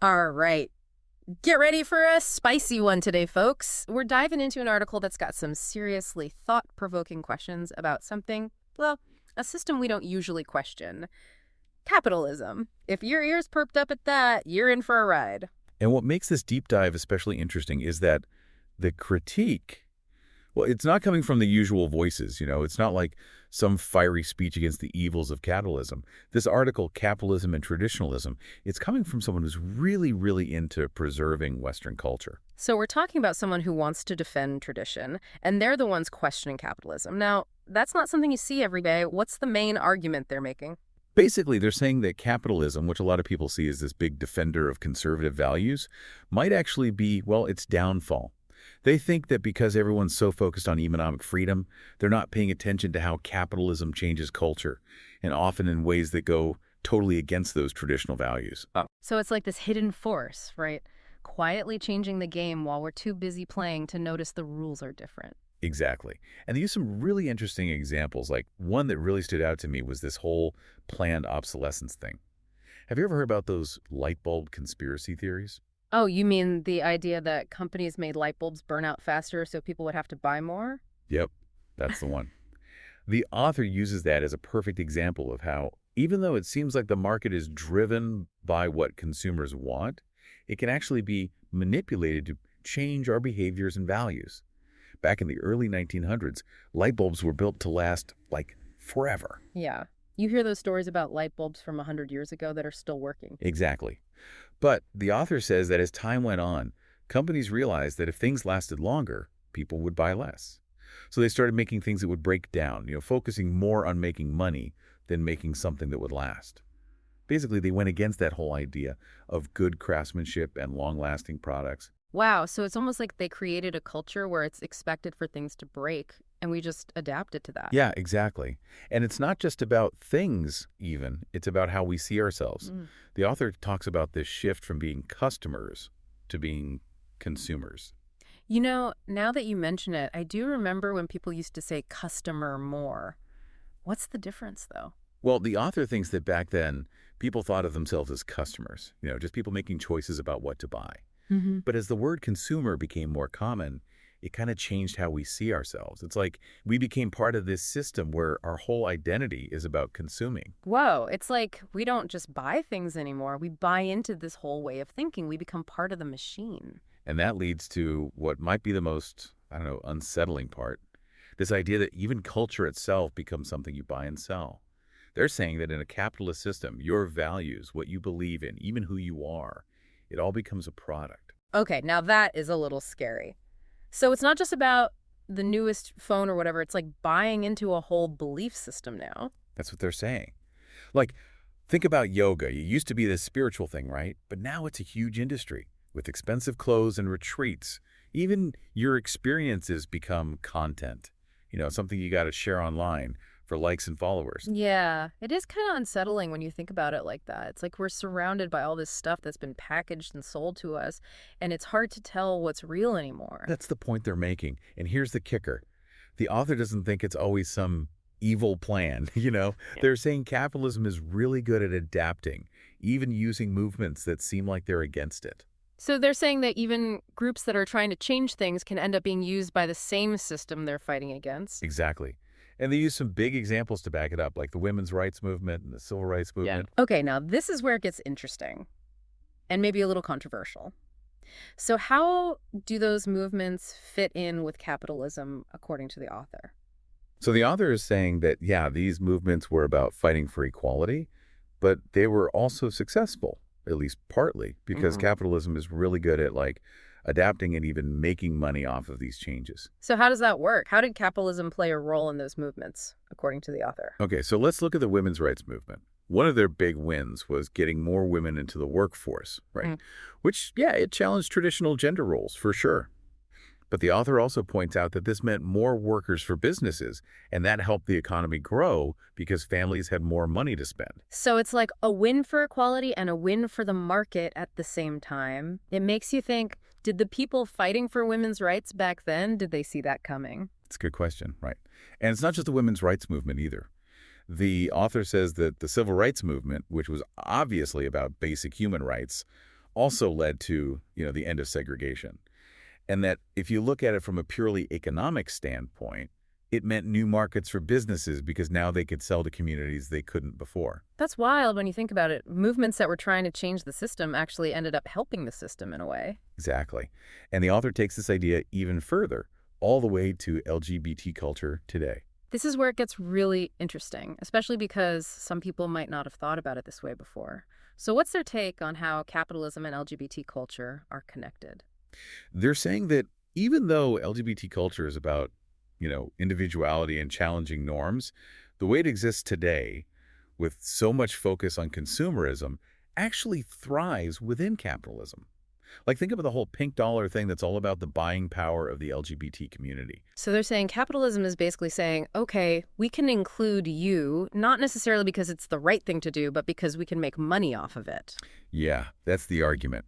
All right. Get ready for a spicy one today, folks. We're diving into an article that's got some seriously thought-provoking questions about something, well, a system we don't usually question. Capitalism. If your ears perked up at that, you're in for a ride. And what makes this deep dive especially interesting is that the critique, well, it's not coming from the usual voices, It's not like some fiery speech against the evils of capitalism. This article, Capitalism and Traditionalism, it's coming from someone who's really, really into preserving Western culture. So we're talking about someone who wants to defend tradition, and they're the ones questioning capitalism. Now, that's not something you see every day. What's the main argument they're making? Basically, they're saying that capitalism, which a lot of people see as this big defender of conservative values, might actually be, well, its downfall. They think that because everyone's so focused on economic freedom, they're not paying attention to how capitalism changes culture, and often in ways that go totally against those traditional values. So it's like this hidden force, right? Quietly changing the game while we're too busy playing to notice the rules are different. Exactly. And they use some really interesting examples. Like one that really stood out to me was this whole planned obsolescence thing. Have you ever heard about those light bulb conspiracy theories? Oh, you mean the idea that companies made light bulbs burn out faster so people would have to buy more? Yep, that's the one. The author uses that as a perfect example of how, even though it seems like the market is driven by what consumers want, it can actually be manipulated to change our behaviors and values. Back in the early 1900s, light bulbs were built to last, like, forever. Yeah. You hear those stories about light bulbs from 100 years ago that are still working. Exactly. But the author says that as time went on, companies realized that if things lasted longer, people would buy less. So they started making things that would break down, focusing more on making money than making something that would last. Basically, they went against that whole idea of good craftsmanship and long-lasting products. Wow, so it's almost like they created a culture where it's expected for things to break, and we just adapted to that. Yeah, exactly. And it's not just about things, even. It's about how we see ourselves. Mm. The author talks about this shift from being customers to being consumers. Now that you mention it, I do remember when people used to say customer more. What's the difference, though? Well, the author thinks that back then, people thought of themselves as customers, just people making choices about what to buy. Hmm. But as the word consumer became more common, it kind of changed how we see ourselves. It's like we became part of this system where our whole identity is about consuming. Whoa, it's like we don't just buy things anymore. We buy into this whole way of thinking. We become part of the machine. And that leads to what might be the most, unsettling part. This idea that even culture itself becomes something you buy and sell. They're saying that in a capitalist system, your values, what you believe in, even who you are, it all becomes a product. Okay, now that is a little scary. So it's not just about the newest phone or whatever. It's like buying into a whole belief system now. That's what they're saying. Like, think about yoga. It used to be this spiritual thing, right? But now it's a huge industry with expensive clothes and retreats. Even your experiences become content, something you got to share online for likes and followers. Yeah, it is kind of unsettling when you think about it like that. It's like we're surrounded by all this stuff that's been packaged and sold to us, and it's hard to tell what's real anymore. That's the point they're making. And here's the kicker. The author doesn't think it's always some evil plan, Yeah. They're saying capitalism is really good at adapting, even using movements that seem like they're against it. So they're saying that even groups that are trying to change things can end up being used by the same system they're fighting against. Exactly. And they use some big examples to back it up, like the women's rights movement and the civil rights movement. Okay, now this is where it gets interesting and maybe a little controversial. So how do those movements fit in with capitalism, according to the author? So the author is saying that, yeah, these movements were about fighting for equality, but they were also successful, at least partly, because capitalism is really good at, adapting and even making money off of these changes. So how does that work? How did capitalism play a role in those movements, according to the author? Okay, so let's look at the women's rights movement. One of their big wins was getting more women into the workforce, right? Mm. Which, yeah, it challenged traditional gender roles, for sure. But the author also points out that this meant more workers for businesses, and that helped the economy grow because families had more money to spend. So it's like a win for equality and a win for the market at the same time. It makes you think, did the people fighting for women's rights back then, did they see that coming? It's a good question, right? And it's not just the women's rights movement either. The author says that the civil rights movement, which was obviously about basic human rights, also led to, the end of segregation. And that if you look at it from a purely economic standpoint, it meant new markets for businesses because now they could sell to communities they couldn't before. That's wild when you think about it. Movements that were trying to change the system actually ended up helping the system in a way. Exactly. And the author takes this idea even further, all the way to LGBT culture today. This is where it gets really interesting, especially because some people might not have thought about it this way before. So what's their take on how capitalism and LGBT culture are connected? They're saying that even though LGBT culture is about, individuality and challenging norms, the way it exists today, with so much focus on consumerism, actually thrives within capitalism. Like, think of the whole pink dollar thing that's all about the buying power of the LGBT community. So they're saying capitalism is basically saying, okay, we can include you, not necessarily because it's the right thing to do, but because we can make money off of it. Yeah, that's the argument.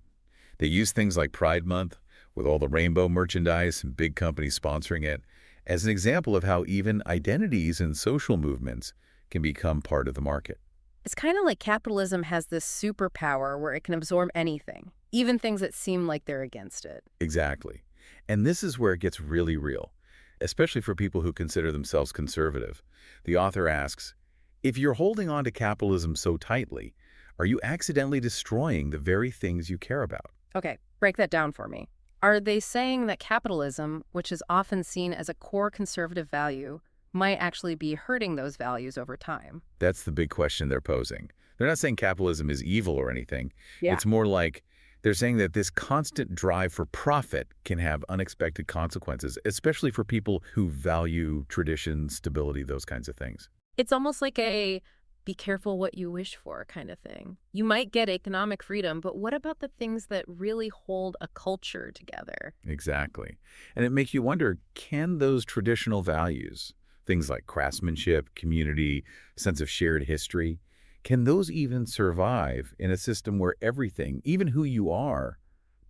They use things like Pride Month, with all the rainbow merchandise and big companies sponsoring it, as an example of how even identities and social movements can become part of the market. It's kind of like capitalism has this superpower where it can absorb anything, even things that seem like they're against it. Exactly. And this is where it gets really real, especially for people who consider themselves conservative. The author asks, if you're holding on to capitalism so tightly, are you accidentally destroying the very things you care about? Okay, break that down for me. Are they saying that capitalism, which is often seen as a core conservative value, might actually be hurting those values over time? That's the big question they're posing. They're not saying capitalism is evil or anything. Yeah. It's more like they're saying that this constant drive for profit can have unexpected consequences, especially for people who value tradition, stability, those kinds of things. It's almost like a be careful what you wish for kind of thing. You might get economic freedom, but what about the things that really hold a culture together? Exactly. And it makes you wonder, can those traditional values, things like craftsmanship, community, sense of shared history, can those even survive in a system where everything, even who you are,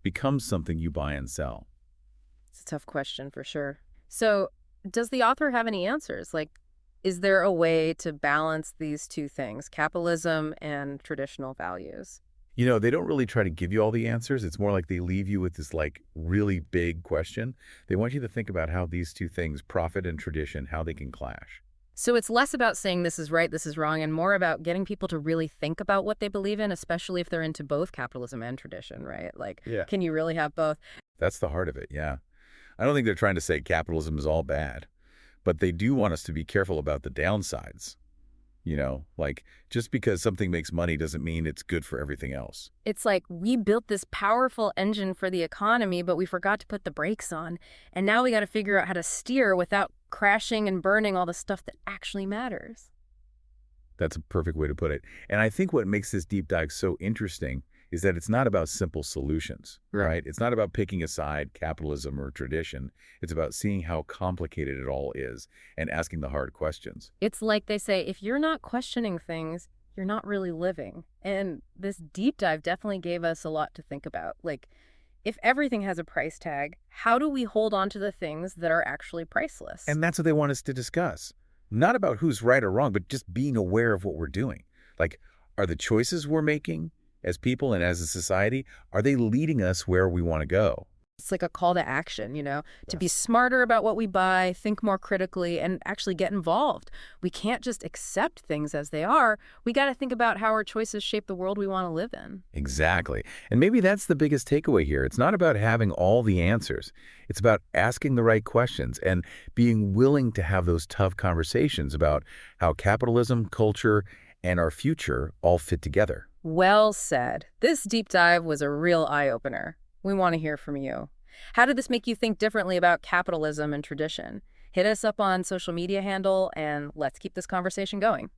becomes something you buy and sell? It's a tough question for sure. So, does the author have any answers? Like, is there a way to balance these two things, capitalism and traditional values? They don't really try to give you all the answers. It's more like they leave you with this like really big question. They want you to think about how these two things, profit and tradition, how they can clash. So it's less about saying this is right, this is wrong, and more about getting people to really think about what they believe in, especially if they're into both capitalism and tradition, right? Like, Yeah. can you really have both? That's the heart of it, yeah. I don't think they're trying to say capitalism is all bad, but they do want us to be careful about the downsides. Like just because something makes money doesn't mean it's good for everything else. It's like we built this powerful engine for the economy, but we forgot to put the brakes on. And now we got to figure out how to steer without crashing and burning all the stuff that actually matters. That's a perfect way to put it. And I think what makes this deep dive so interesting is that it's not about simple solutions, right? It's not about picking a side, capitalism or tradition. It's about seeing how complicated it all is and asking the hard questions. It's like they say, if you're not questioning things, you're not really living. And this deep dive definitely gave us a lot to think about. Like, if everything has a price tag, how do we hold on to the things that are actually priceless? And that's what they want us to discuss. Not about who's right or wrong, but just being aware of what we're doing. Like, are the choices we're making as people and as a society, are they leading us where we want to go? It's like a call to action, to be Yes. smarter about what we buy, think more critically, and actually get involved. We can't just accept things as they are. We got to think about how our choices shape the world we want to live in. Exactly. And maybe that's the biggest takeaway here. It's not about having all the answers. It's about asking the right questions and being willing to have those tough conversations about how capitalism, culture, and our future all fit together. Well said. This deep dive was a real eye-opener. We want to hear from you. How did this make you think differently about capitalism and tradition? Hit us up on social media handle and let's keep this conversation going.